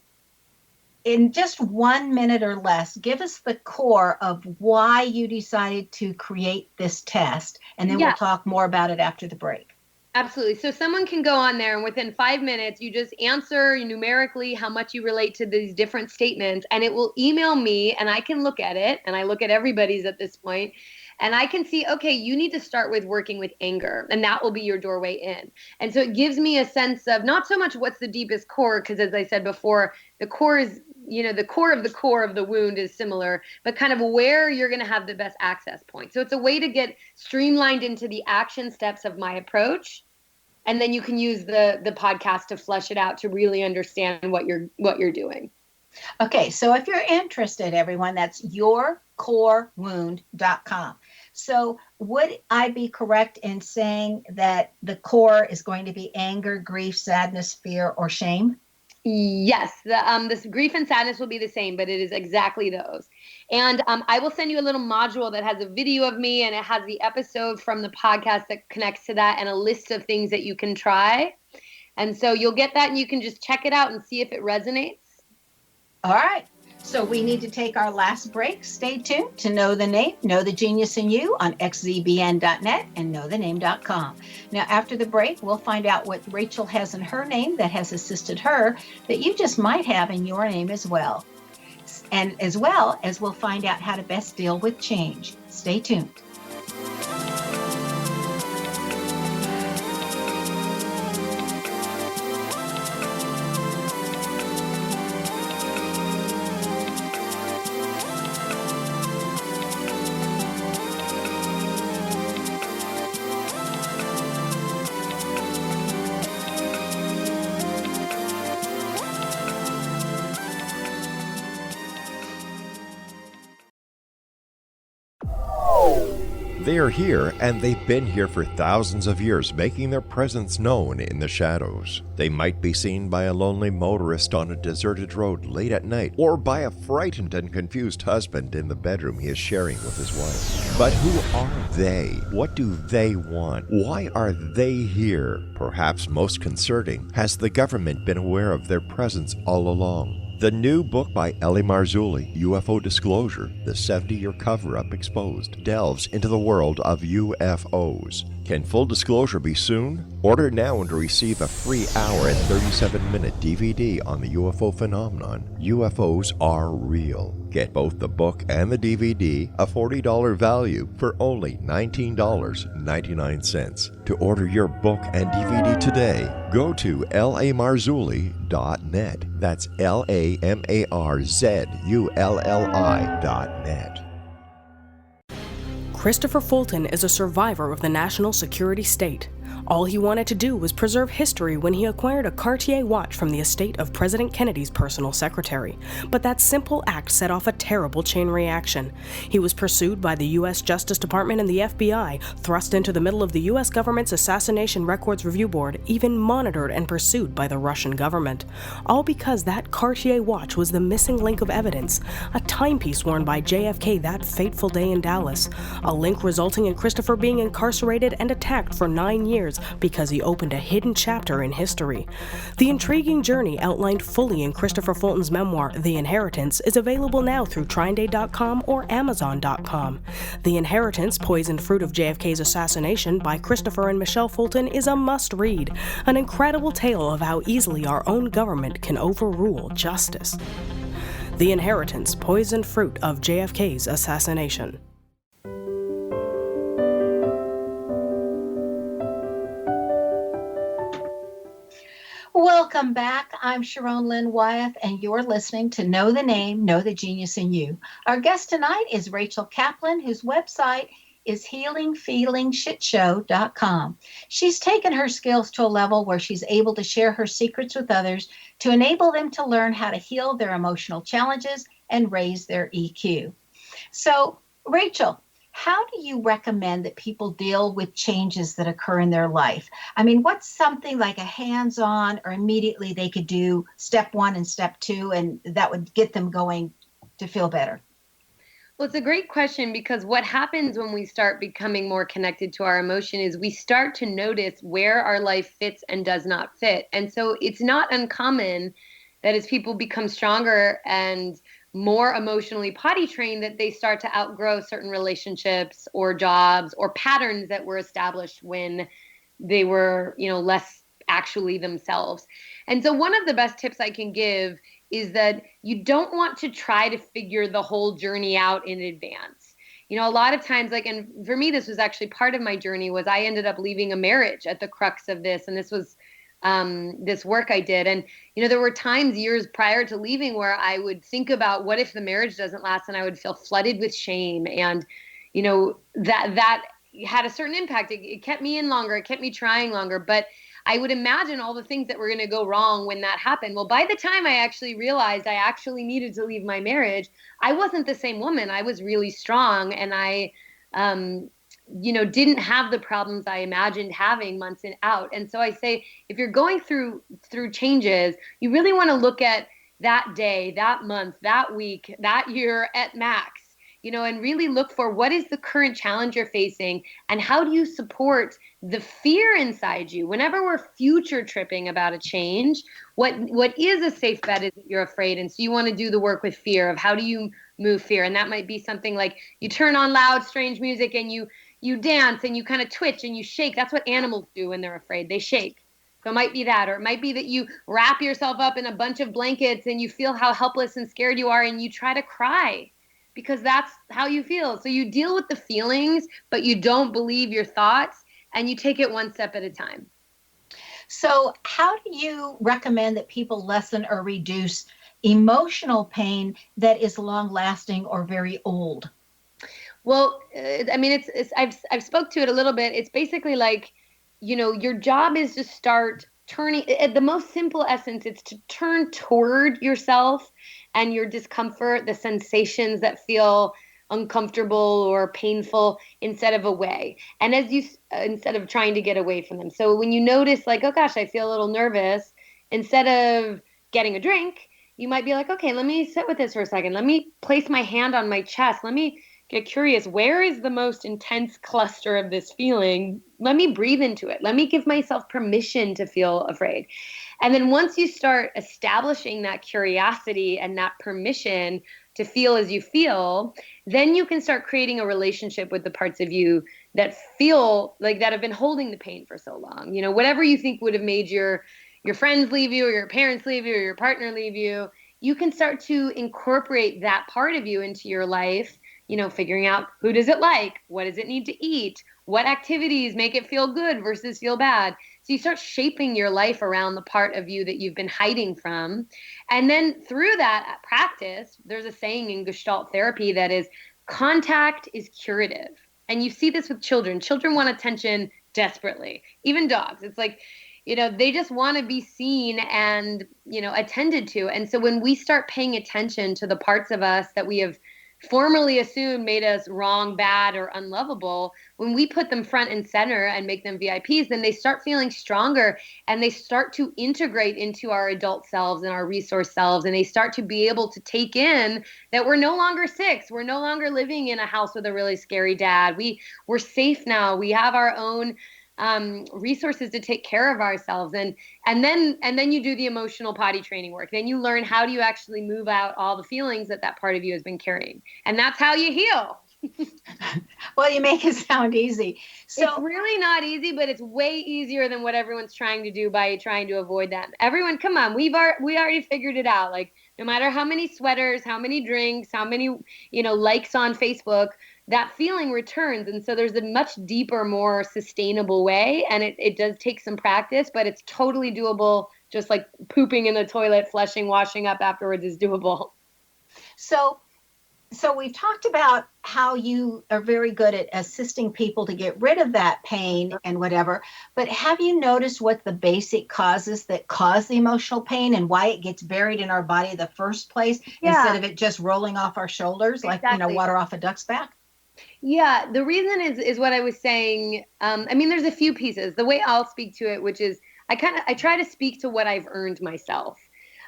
in just 1 minute or less, give us the core of why you decided to create this test, and then we'll talk more about it after the break. Absolutely. So someone can go on there and within 5 minutes, you just answer numerically how much you relate to these different statements, and it will email me, and I can look at it, and I look at everybody's at this point, and I can see, okay, you need to start with working with anger, and that will be your doorway in. And so it gives me a sense of not so much what's the deepest core, because as I said before, the core is, the core of the wound is similar, but kind of where you're going to have the best access point. So it's a way to get streamlined into the action steps of my approach. And then you can use the podcast to flesh it out to really understand what you're doing. Okay, so if you're interested, everyone, that's yourcorewound.com. So would I be correct in saying that the core is going to be anger, grief, sadness, fear, or shame? Yes, this grief and sadness will be the same, but it is exactly those. And I will send you a little module that has a video of me, and it has the episode from the podcast that connects to that and a list of things that you can try. And so you'll get that, and you can just check it out and see if it resonates. All right. So we need to take our last break. Stay tuned to Know the Name, Know the Genius in You on xzbn.net and knowthename.com. Now, after the break, we'll find out what Rachel has in her name that has assisted her that you just might have in your name as well. And as well as we'll find out how to best deal with change. Stay tuned. They are here, and they've been here for thousands of years, making their presence known in the shadows. They might be seen by a lonely motorist on a deserted road late at night, or by a frightened and confused husband in the bedroom he is sharing with his wife. But who are they? What do they want? Why are they here? Perhaps most concerning, has the government been aware of their presence all along? The new book by Ellie Marzulli, UFO Disclosure, the 70-year cover-up exposed, delves into the world of UFOs. Can full disclosure be soon? Order now and receive a free hour and 37-minute DVD on the UFO phenomenon. UFOs are real. Get both the book and the DVD, a $40 value, for only $19.99. To order your book and DVD today, go to lamarzulli.net. That's LAMARZULLI.net. Christopher Fulton is a survivor of the national security state. All he wanted to do was preserve history when he acquired a Cartier watch from the estate of President Kennedy's personal secretary. But that simple act set off a terrible chain reaction. He was pursued by the U.S. Justice Department and the FBI, thrust into the middle of the U.S. government's Assassination Records Review Board, even monitored and pursued by the Russian government. All because that Cartier watch was the missing link of evidence, a timepiece worn by JFK that fateful day in Dallas, a link resulting in Christopher being incarcerated and attacked for 9 years because he opened a hidden chapter in history. The intriguing journey outlined fully in Christopher Fulton's memoir, The Inheritance, is available now through TrineDay.com or Amazon.com. The Inheritance, Poisoned Fruit of JFK's Assassination by Christopher and Michelle Fulton is a must-read, an incredible tale of how easily our own government can overrule justice. The Inheritance, Poisoned Fruit of JFK's Assassination. Welcome back. I'm Sharon Lynn Wyeth, and you're listening to Know the Name, Know the Genius in You. Our guest tonight is Rachel Kaplan, whose website is healingfeelingshitshow.com. She's taken her skills to a level where she's able to share her secrets with others to enable them to learn how to heal their emotional challenges and raise their EQ. So, Rachel, how do you recommend that people deal with changes that occur in their life? I mean, what's something like a hands-on or immediately they could do step 1 and step 2, and that would get them going to feel better? Well, it's a great question, because what happens when we start becoming more connected to our emotion is we start to notice where our life fits and does not fit. And so it's not uncommon that as people become stronger and more emotionally potty trained, that they start to outgrow certain relationships or jobs or patterns that were established when they were, less actually themselves. And so one of the best tips I can give is that you don't want to try to figure the whole journey out in advance. A lot of times, and for me, this was actually part of my journey, was I ended up leaving a marriage at the crux of this. And this was this work I did. And, there were times years prior to leaving where I would think about what if the marriage doesn't last, and I would feel flooded with shame. And, that had a certain impact. It kept me in longer. It kept me trying longer. But I would imagine all the things that were going to go wrong when that happened. Well, by the time I actually realized I actually needed to leave my marriage, I wasn't the same woman. I was really strong, and I, didn't have the problems I imagined having months out. And so I say, if you're going through changes, you really want to look at that day, that month, that week, that year at max, and really look for what is the current challenge you're facing, and how do you support the fear inside you. Whenever we're future tripping about a change, what is a safe bet is that you're afraid. And so you want to do the work with fear of how do you move fear. And that might be something like you turn on loud, strange music, and you dance and you kind of twitch and you shake. That's what animals do when they're afraid. They shake. So it might be that, or it might be that you wrap yourself up in a bunch of blankets and you feel how helpless and scared you are, and you try to cry because that's how you feel. So you deal with the feelings, but you don't believe your thoughts, and you take it one step at a time. So how do you recommend that people lessen or reduce emotional pain that is long-lasting or very old? Well, I've spoke to it a little bit. It's basically like, your job is to start turning, at the most simple essence, it's to turn toward yourself and your discomfort, the sensations that feel uncomfortable or painful, instead of away. And instead of trying to get away from them. So when you notice like, oh gosh, I feel a little nervous, instead of getting a drink, you might be like, okay, let me sit with this for a second. Let me place my hand on my chest. Let me get curious. Where is the most intense cluster of this feeling? Let me breathe into it. Let me give myself permission to feel afraid. And then once you start establishing that curiosity and that permission to feel as you feel, then you can start creating a relationship with the parts of you that feel like that have been holding the pain for so long. Whatever you think would have made your friends leave you, or your parents leave you, or your partner leave you, you can start to incorporate that part of you into your life, figuring out who does it like, what does it need to eat, what activities make it feel good versus feel bad. So you start shaping your life around the part of you that you've been hiding from. And then through that practice, there's a saying in Gestalt therapy that is, contact is curative. And you see this with children. Children want attention desperately. Even dogs. It's like, they just want to be seen and, attended to. And so when we start paying attention to the parts of us that we have formerly assumed made us wrong, bad, or unlovable, when we put them front and center and make them VIPs, then they start feeling stronger and they start to integrate into our adult selves and our resource selves. And they start to be able to take in that we're no longer 6. We're no longer living in a house with a really scary dad. We're safe now. We have our own resources to take care of ourselves. And then you do the emotional potty training work. Then you learn, how do you actually move out all the feelings that part of you has been carrying. And that's how you heal. Well, you make it sound easy. So it's really not easy, but it's way easier than what everyone's trying to do by trying to avoid that. Everyone, come on, we already figured it out. Like, no matter how many sweaters, how many drinks, how many, likes on Facebook, that feeling returns. And so there's a much deeper, more sustainable way. And it does take some practice, but it's totally doable. Just like pooping in the toilet, flushing, washing up afterwards is doable. So we've talked about how you are very good at assisting people to get rid of that pain and whatever, but have you noticed what the basic causes that cause the emotional pain and why it gets buried in our body in the first place instead of it just rolling off our shoulders like, water off a duck's back? Yeah, the reason is what I was saying. There's a few pieces. The way I'll speak to it, which is I try to speak to what I've earned myself.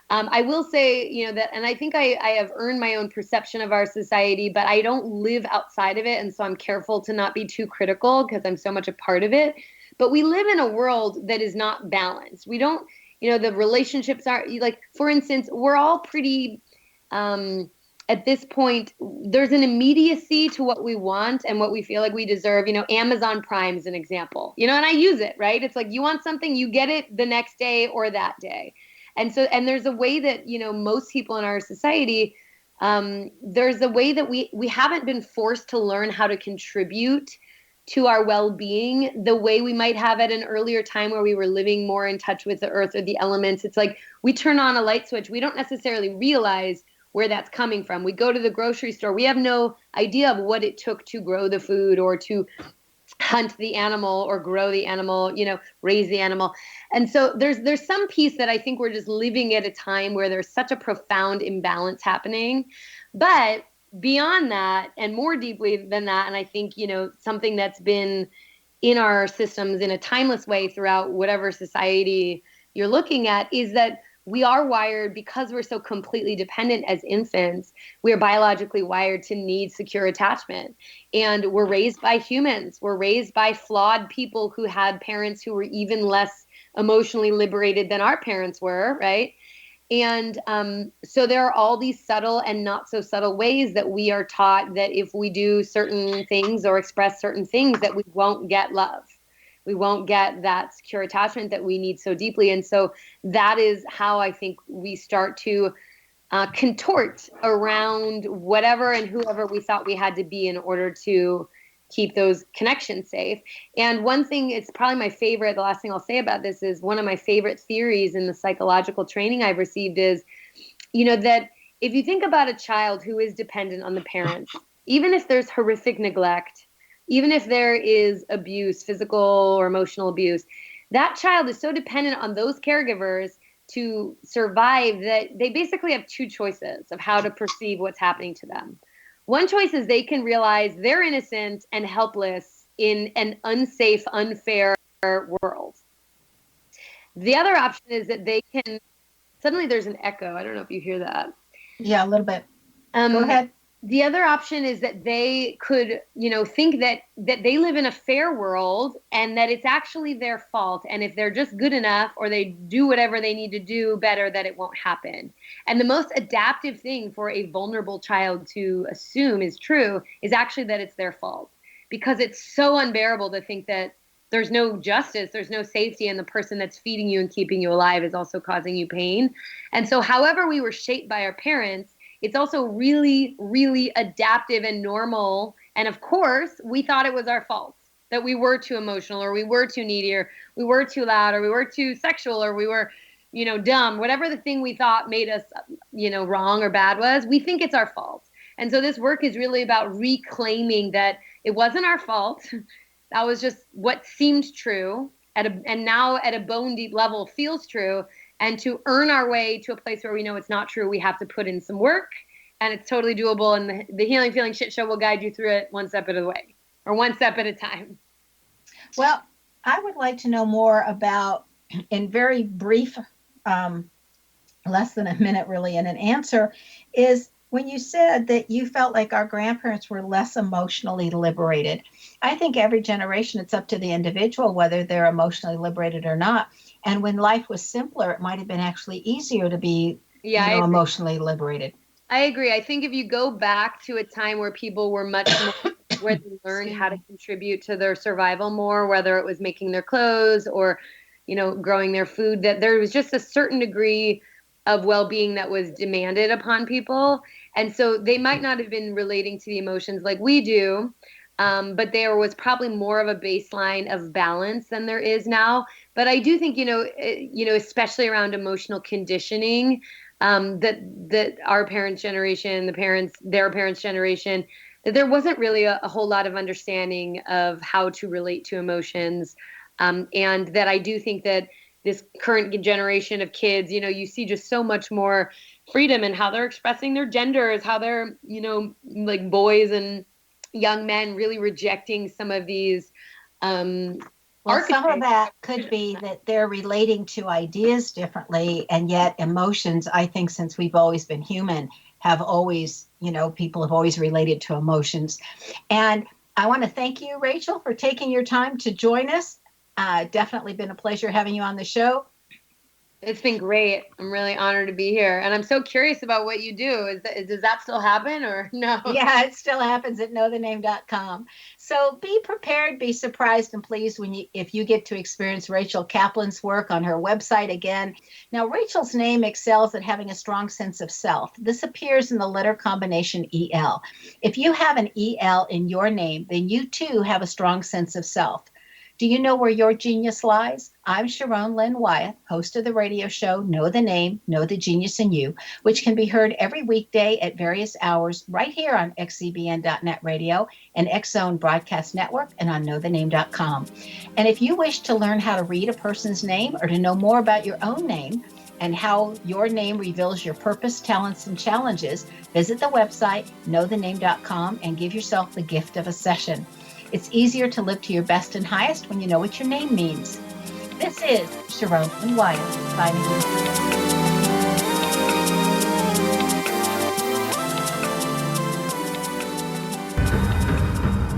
I will say, that, and I think I have earned my own perception of our society, but I don't live outside of it. And so I'm careful to not be too critical because I'm so much a part of it. But we live in a world that is not balanced. We don't, the relationships are like, for instance, we're all pretty, at this point, there's an immediacy to what we want and what we feel like we deserve. Amazon Prime is an example, and I use it, right? It's like, you want something, you get it the next day or that day. And so, and there's a way that, most people in our society, there's a way that we haven't been forced to learn how to contribute to our well-being the way we might have at an earlier time where we were living more in touch with the earth or the elements. It's like we turn on a light switch. We don't necessarily realize where that's coming from. We go to the grocery store. We have no idea of what it took to grow the food or to hunt the animal or grow the animal, raise the animal. And so there's some piece that I think we're just living at a time where there's such a profound imbalance happening. But beyond that, and more deeply than that, and I think, something that's been in our systems in a timeless way throughout whatever society you're looking at, is that we are wired, because we're so completely dependent as infants, we are biologically wired to need secure attachment. And we're raised by humans. We're raised by flawed people who had parents who were even less emotionally liberated than our parents were, right? And so there are all these subtle and not so subtle ways that we are taught that if we do certain things or express certain things, that we won't get love. We won't get that secure attachment that we need so deeply. And so that is how I think we start to contort around whatever and whoever we thought we had to be in order to keep those connections safe. And one thing, it's probably my favorite, the last thing I'll say about this is one of my favorite theories in the psychological training I've received is, that if you think about a child who is dependent on the parents, even if there's horrific neglect, even if there is abuse, physical or emotional abuse, that child is so dependent on those caregivers to survive that they basically have two choices of how to perceive what's happening to them. One choice is they can realize they're innocent and helpless in an unsafe, unfair world. The other option is that they can, suddenly there's an echo. I don't know if you hear that. Yeah, a little bit. Go ahead. The other option is that they could, think that they live in a fair world and that it's actually their fault. And if they're just good enough or they do whatever they need to do better, that it won't happen. And the most adaptive thing for a vulnerable child to assume is true is actually that it's their fault, because it's so unbearable to think that there's no justice, there's no safety, and the person that's feeding you and keeping you alive is also causing you pain. And so however we were shaped by our parents, it's also really, really adaptive and normal. And of course, we thought it was our fault that we were too emotional, or we were too needy, or we were too loud, or we were too sexual, or we were, dumb. Whatever the thing we thought made us, wrong or bad was, we think it's our fault. And so this work is really about reclaiming that it wasn't our fault. That was just what seemed true and now at a bone deep level feels true. And to earn our way to a place where we know it's not true, we have to put in some work, and it's totally doable. And the Healing Feeling Shit Show will guide you through it one step at a way, or one step at a time. Well, I would like to know more about, in very brief, less than a minute really, in an answer, is when you said that you felt like our grandparents were less emotionally liberated. I think every generation, it's up to the individual whether they're emotionally liberated or not. And when life was simpler, it might have been actually easier to be emotionally liberated. I agree. I think if you go back to a time where people were much more, where they learned how to contribute to their survival more, whether it was making their clothes or, growing their food, that there was just a certain degree of well-being that was demanded upon people. And so they might not have been relating to the emotions like we do, but there was probably more of a baseline of balance than there is now. But I do think, especially around emotional conditioning, that our parents' generation, their parents' generation, that there wasn't really a whole lot of understanding of how to relate to emotions. And that I do think that this current generation of kids, you see just so much more freedom in how they're expressing their genders, how they're, like boys and young men really rejecting some of these some of that could be that they're relating to ideas differently, and yet emotions, I think, since we've always been human, have always, people have always related to emotions. And I want to thank you, Rachel, for taking your time to join us. Definitely been a pleasure having you on the show. It's been great. I'm really honored to be here. And I'm so curious about what you do. Does that still happen or no? Yeah, it still happens at knowthename.com. So be prepared, be surprised and pleased if you get to experience Rachel Kaplan's work on her website again. Now, Rachel's name excels at having a strong sense of self. This appears in the letter combination EL. If you have an EL in your name, then you too have a strong sense of self. Do you know where your genius lies? I'm Sharon Lynn Wyeth, host of the radio show Know the Name, Know the Genius in You, which can be heard every weekday at various hours right here on xzbn.net radio and X-Zone Broadcast Network and on knowthename.com. And if you wish to learn how to read a person's name or to know more about your own name and how your name reveals your purpose, talents, and challenges, visit the website knowthename.com and give yourself the gift of a session. It's easier to live to your best and highest when you know what your name means. This is Sharon and Wyatt signing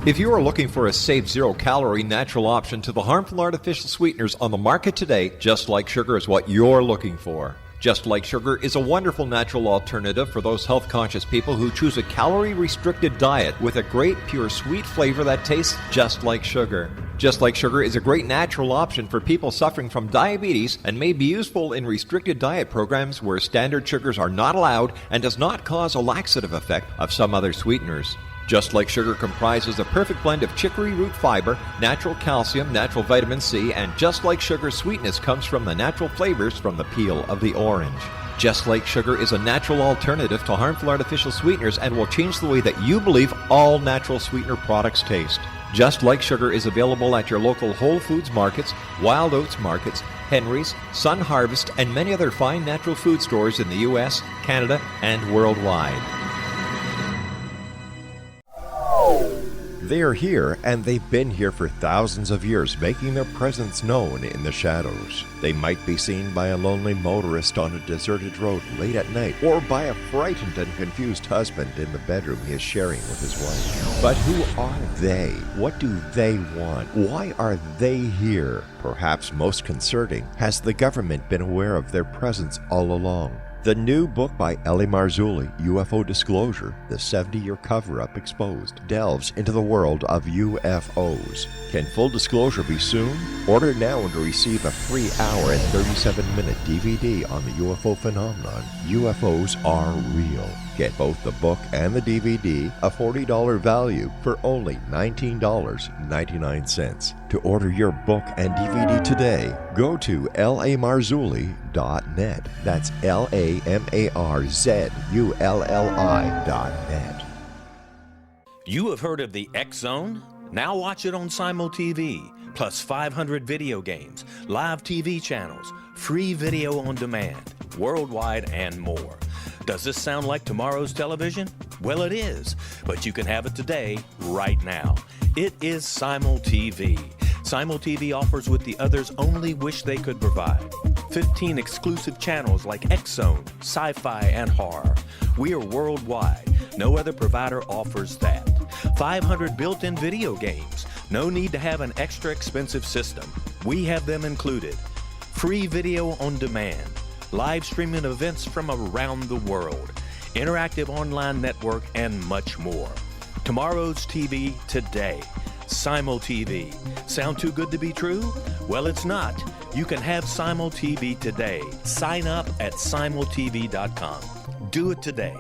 If you are looking for a safe, zero-calorie, natural option to the harmful artificial sweeteners on the market today, Just Like Sugar is what you're looking for. Just Like Sugar is a wonderful natural alternative for those health-conscious people who choose a calorie-restricted diet with a great, pure, sweet flavor that tastes just like sugar. Just Like Sugar is a great natural option for people suffering from diabetes and may be useful in restricted diet programs where standard sugars are not allowed and does not cause a laxative effect of some other sweeteners. Just Like Sugar comprises a perfect blend of chicory root fiber, natural calcium, natural vitamin C, and Just Like Sugar's sweetness comes from the natural flavors from the peel of the orange. Just Like Sugar is a natural alternative to harmful artificial sweeteners and will change the way that you believe all natural sweetener products taste. Just Like Sugar is available at your local Whole Foods markets, Wild Oats markets, Henry's, Sun Harvest, and many other fine natural food stores in the U.S., Canada, and worldwide. They are here, and they've been here for thousands of years, making their presence known in the shadows. They might be seen by a lonely motorist on a deserted road late at night, or by a frightened and confused husband in the bedroom he is sharing with his wife. But who are they? What do they want? Why are they here? Perhaps most concerning, has the government been aware of their presence all along? The new book by Ellie Marzulli, UFO Disclosure, the 70-year cover-up exposed, delves into the world of UFOs. Can full disclosure be soon? Order now and receive a free hour and 37-minute DVD on the UFO phenomenon. UFOs are real. Get both the book and the DVD, a $40 value, for only $19.99. To order your book and DVD today, go to lamarzulli.net. That's LAMARZULLI.net. You have heard of the X Zone? Now watch it on Simul TV, plus 500 video games, live TV channels, free video on demand, worldwide, and more. Does this sound like tomorrow's television? Well, it is, but you can have it today, right now. It is Simul TV. Simul TV offers what the others only wish they could provide. 15 exclusive channels like X-Zone, Sci-Fi, and Horror. We are worldwide. No other provider offers that. 500 built-in video games. No need to have an extra expensive system. We have them included. Free video on demand. Live streaming events from around the world. Interactive online network, and much more. Tomorrow's TV today. Simul TV. Sound too good to be true? Well, it's not. You can have Simul TV today. Sign up at simultv.com. Do it today.